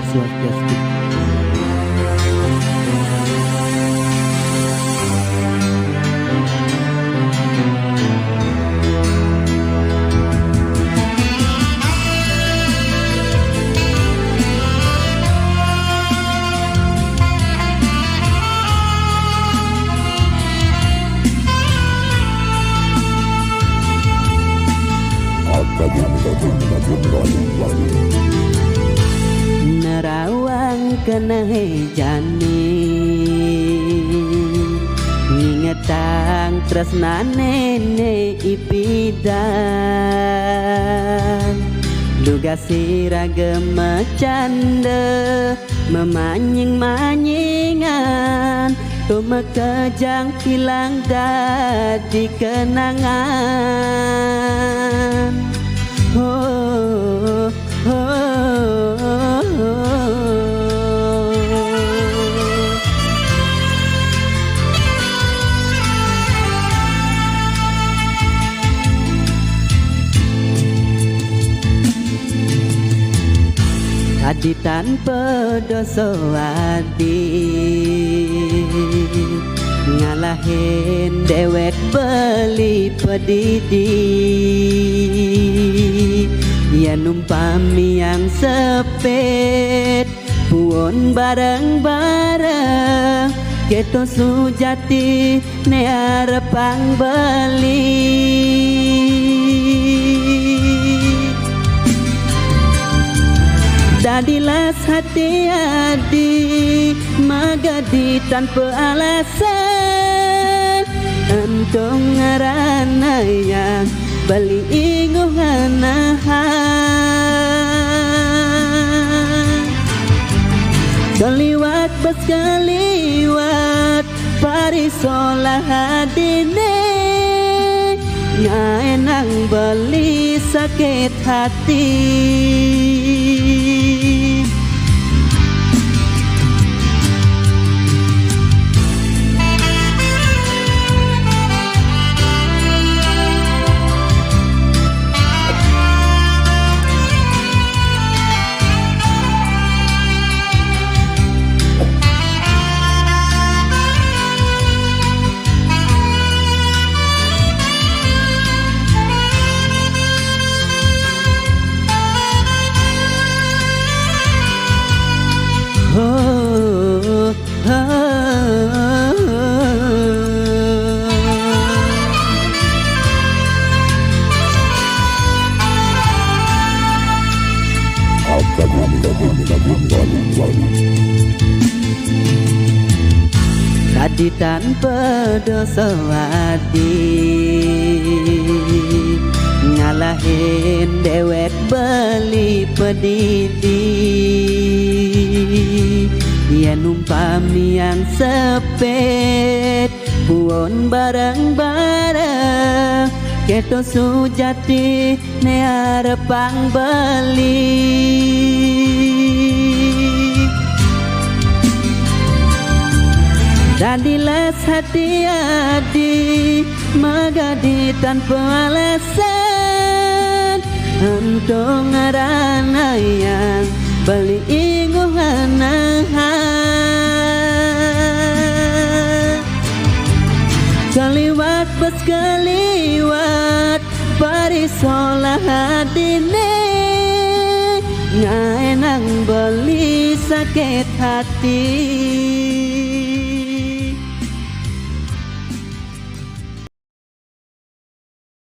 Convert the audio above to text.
Swastiastu. Nerawang kena jani ngingetang tresna nene ipidan duga siragem canda memanying-manyingan tumekejang hilang dadi kenangan. Oh, oh, oh, adi tanpa dosa adi ngalahin dewek beli pedidi ya numpami yang sepet puon bareng-bareng keto sujati nearepang beli dadilas hati adi magadi tanpa alasan entong ngarana yang beli inguhanahan kaliwat bas kaliwat parisolah hadine ngaenang beli sakit hati. Oh, oh, tadi tanpa dosa adi ngalahin dewek beli pedidi ya numpami yang sepet puon bareng-bareng keto sujati nearepang beli dadilas hati adi magadi tanpa alasan entong ngarana yang beli inguhanahan kaliwat bas kaliwat parisolah hadine ngaenang beli sakit hati.